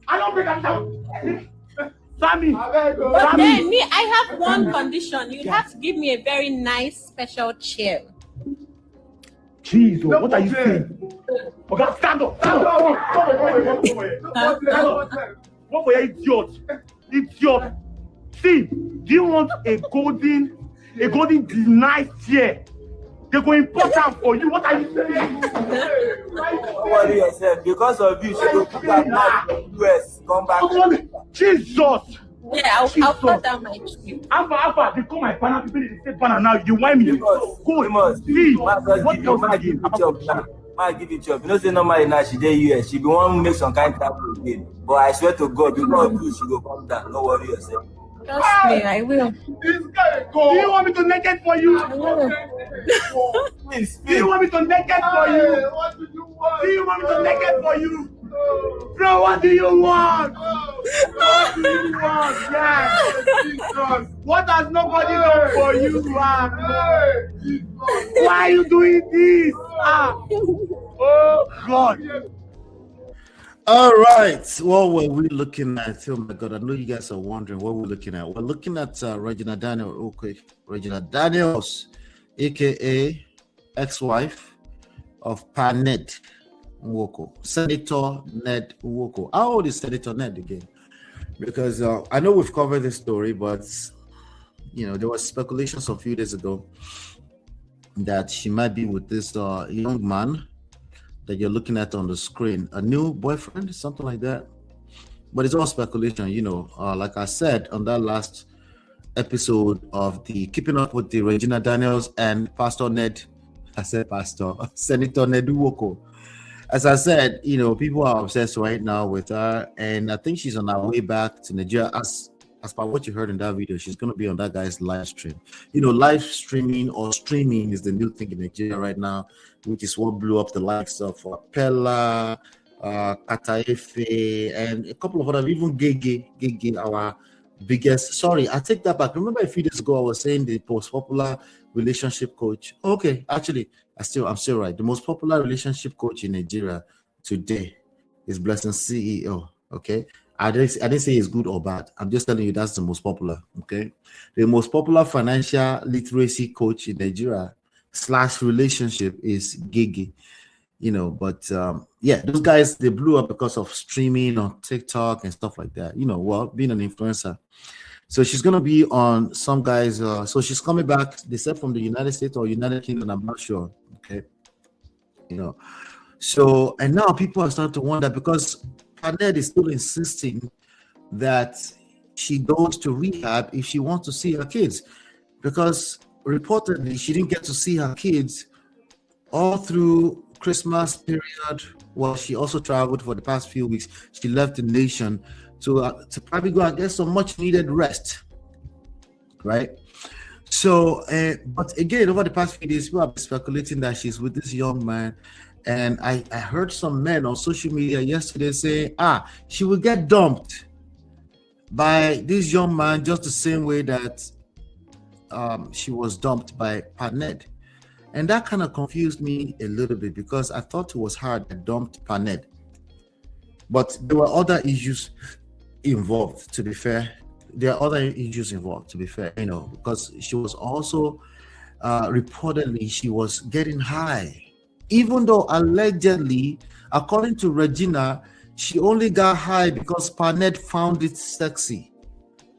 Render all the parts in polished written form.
I don't think I'm down. Sammy. But then me, I have one condition. You have to give me a very nice special chair. Jesus, what are you saying? Okay, stand up. Stand up. What for you, idiot? Idiot. See, do you want a golden nice chair? They're going important for you. What are you saying? Don't worry yourself. Because of you, she will put that man from US. Come back. Jesus. Yeah, I'll cut down my tree. Alpha, they call my banana people in the state banana now. You want me? Go. See, what you might give it job now. Might give it job. You know, say normally now she dey US. She be want to make some kind of trouble again. But I swear to God, because of you, she go come down. Don't worry yourself. Trust me, I will. This guy go. Do you want me to naked for you? Please. Do you want me to naked for you? What do you want? Do you want me to naked for you? Bro, what do you want? What do you want? Yeah. What has nobody done for you? Why are you doing this? Oh God. All right. What were we looking at? Oh my God, I know you guys are wondering what we're looking at. We're looking at Regina Daniels. Okay, Regina Daniels, aka ex-wife of Ned Nwoko, Senator Ned Nwoko. How old is Senator Ned again? Because I know we've covered this story, but you know there was speculations a few days ago that she might be with this young man that you're looking at on the screen, a new boyfriend, something like that. But it's all speculation, you know. Like I said on that last episode of the Keeping Up with the Regina Daniels and Pastor Ned, I said Pastor, Senator Ned Nwoko. As I said, you know, people are obsessed right now with her, and I think she's on her way back to Nigeria. As per what you heard in that video, she's going to be on that guy's live stream. You know, live streaming or streaming is the new thing in Nigeria right now, which is what blew up the likes of Pella, Kataefe, and a couple of other, even Gege, our biggest. Sorry, I take that back. Remember a few days ago, I was saying the most popular relationship coach. Okay, actually, I'm still right. The most popular relationship coach in Nigeria today is Blessing CEO. Okay. I didn't say it's good or bad. I'm just telling you that's the most popular. Okay. The most popular financial literacy coach in Nigeria / relationship is Gigi. You know, but yeah, those guys, they blew up because of streaming on TikTok and stuff like that. You know, well, being an influencer. So she's gonna be on some guys. So she's coming back. They said from the United States or United Kingdom. I'm not sure. Okay. You know, so and now people are starting to wonder because Ned is still insisting that she goes to rehab if she wants to see her kids, because reportedly she didn't get to see her kids all through Christmas period. Well, she also traveled for the past few weeks. She left the nation to probably go and get some much needed rest, right? So, but again, over the past few days, people have been speculating that she's with this young man. And I heard some men on social media yesterday say, she will get dumped by this young man just the same way that she was dumped by Ned. And that kind of confused me a little bit because I thought it was her that dumped Ned. But there were other issues involved, to be fair. There are other issues involved, to be fair, you know, because she was also reportedly she was getting high. Even though allegedly, according to Regina, she only got high because Ned found it sexy.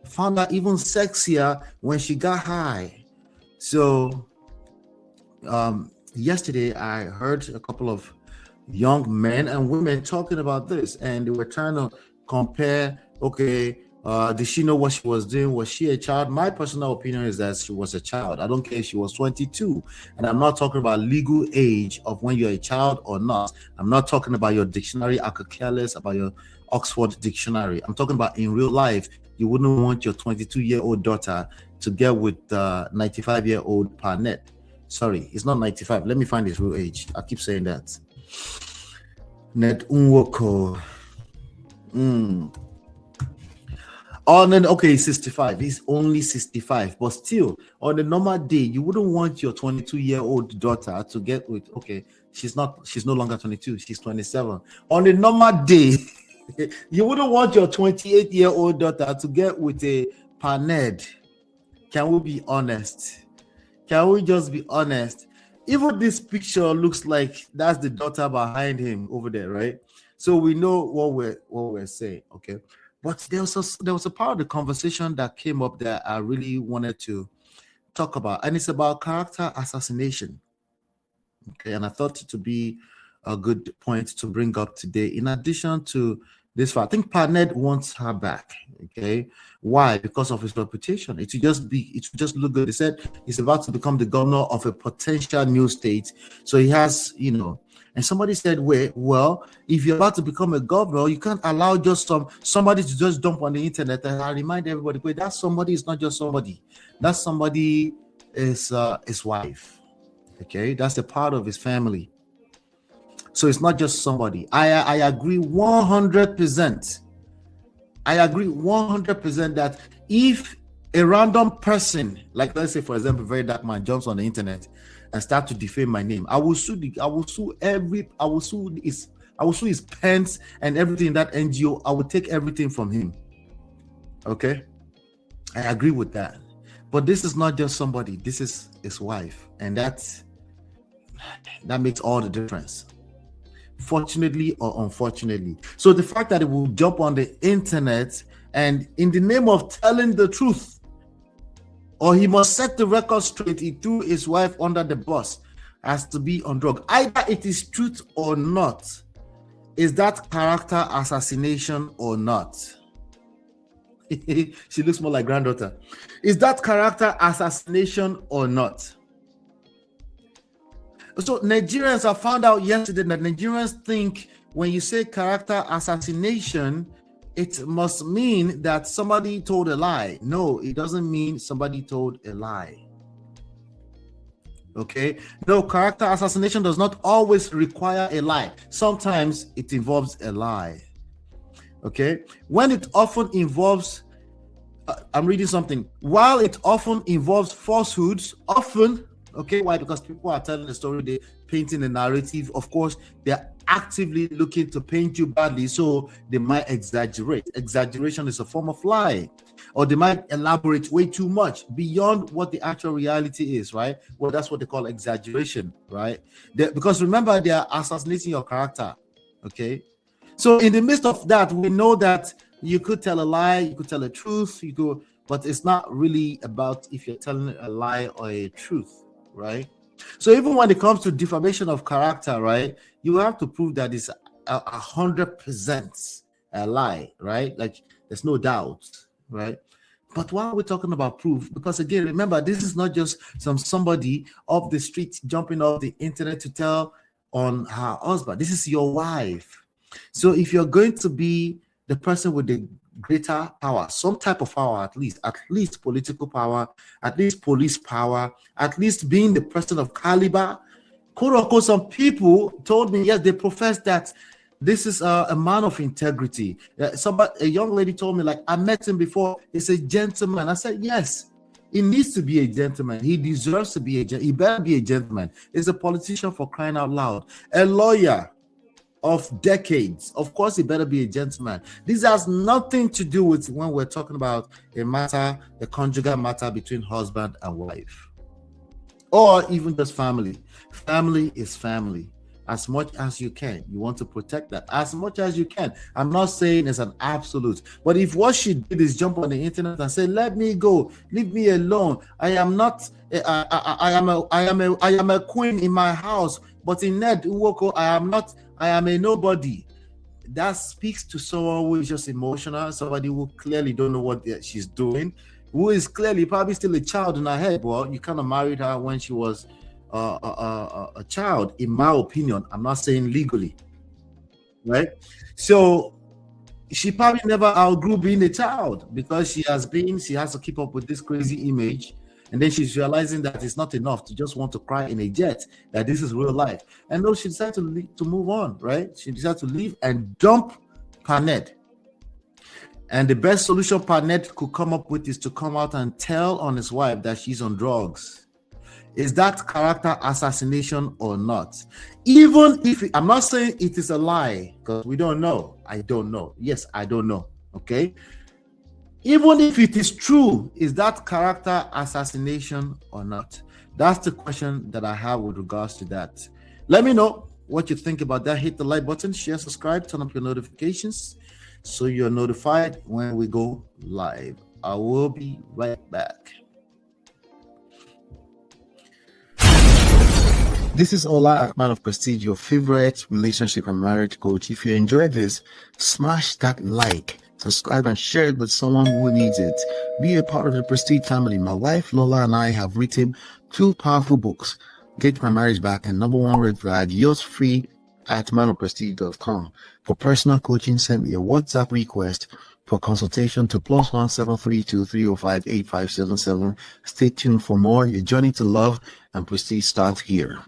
Found her even sexier when she got high. So yesterday, I heard a couple of young men and women talking about this, and they were trying to compare, okay, did she know what she was doing? Was she a child? My personal opinion is that she was a child. I don't care if she was 22. And I'm not talking about legal age of when you're a child or not. I'm not talking about your dictionary. I could care less about your Oxford dictionary. I'm talking about in real life. You wouldn't want your 22-year-old daughter to get with 95-year-old Ned. Sorry, it's not 95. Let me find his real age. I keep saying that. Ned Nwoko. Oh, then okay, 65. He's only 65, but still, on a normal day, you wouldn't want your 22-year-old daughter to get with. Okay, she's no longer 22. She's 27. On a normal day, You wouldn't want your 28-year-old daughter to get with a paned. Can we be honest? Can we just be honest? Even this picture looks like that's the daughter behind him over there, right? So we know what we're saying, okay? But there was a part of the conversation that came up that I really wanted to talk about, and it's about character assassination. Okay, and I thought it to be a good point to bring up today. In addition to this, I think Paned wants her back. Okay, why? Because of his reputation. It would just look good. He said he's about to become the governor of a potential new state, so he has, And somebody said, "Wait, well, if you're about to become a governor, you can't allow just somebody to just dump on the internet." And I remind everybody, wait, that somebody is not just somebody. That somebody is his wife. Okay, that's a part of his family. So it's not just somebody. I agree 100%. I agree 100% that if a random person, like let's say for example, very dark man jumps on the internet and start to defame my name, I will sue his pens and everything in that NGO. I will take everything from him. Okay, I agree with that. But this is not just somebody. This is his wife, and that makes all the difference, fortunately or unfortunately. So the fact that it will jump on the internet and in the name of telling the truth, or he must set the record straight, he threw his wife under the bus as to be on drug. Either it is truth or not. Is that character assassination or not? She looks more like granddaughter. Is that character assassination or not? So Nigerians have found out yesterday that Nigerians think when you say character assassination, it must mean that somebody told a lie. No, it doesn't mean somebody told a lie. Okay? No, character assassination does not always require a lie. Sometimes it involves a lie. Okay? When it often involves, I'm reading something. While it often involves falsehoods, often, okay, why? Because people are telling the story, they're painting a narrative. Of course, they're actively looking to paint you badly, so they might exaggerate. Exaggeration is a form of lie. Or they might elaborate way too much beyond what the actual reality is, right? Well, that's what they call exaggeration, right? Because remember, they are assassinating your character, okay? So in the midst of that, we know that you could tell a lie, you could tell a truth, but it's not really about if you're telling a lie or a truth, right? So even when it comes to defamation of character, right, you have to prove that it's 100% a lie, right? Like there's no doubt, right? But why are we talking about proof? Because again, remember, this is not just somebody off the street jumping off the internet to tell on her husband. This is your wife. So if you're going to be the person with the greater power, some type of power, at least political power, at least police power, at least being the person of caliber, quote unquote, some people told me, yes, they profess that this is a man of integrity. A young lady told me, like, I met him before, he's a gentleman. I said, yes, he needs to be a gentleman. He deserves to be he better be a gentleman. He's a politician, for crying out loud. A lawyer of decades, of course he better be a gentleman. This has nothing to do with when we're talking about a conjugal matter between husband and wife, or even just family. Family is family. As much as you can, you want to protect that as much as you can. I'm not saying it's an absolute, but if what she did is jump on the internet and say, let me go, leave me alone, I am not I am a queen in my house, but in Ned Uwoko, I am a nobody. That speaks to someone who is just emotional, somebody who clearly don't know what she's doing, who is clearly probably still a child in her head. Well, you kind of married her when she was a child, in my opinion. I'm not saying legally, right? So she probably never outgrew being a child, because she has to keep up with this crazy image. And then she's realizing that it's not enough to just want to cry in a jet, that this is real life. And no, she decided to move on, right? She decided to leave and dump Paned. And the best solution Paned could come up with is to come out and tell on his wife that she's on drugs. Is that character assassination or not? Even if I'm not saying it is a lie, because we don't know. I don't know. Yes, I don't know. Okay. Even if it is true, is that character assassination or not? That's the question that I have with regards to that. Let me know what you think about that. Hit the like button, share, subscribe, turn up your notifications so you're notified when we go live. I will be right back. This is Ola, Man of Prestige, your favorite relationship and marriage coach. If you enjoyed this, smash that like, subscribe, and share it with someone who needs it. Be a part of the Prestige family. My wife Lola and I have written 2 powerful books, Get My Marriage Back and Number 1 Red Flag. Yours free at manofprestige.com. For personal coaching, send me a WhatsApp request for consultation to +1 732 305 8577. Stay tuned for more. Your journey to love and prestige starts here.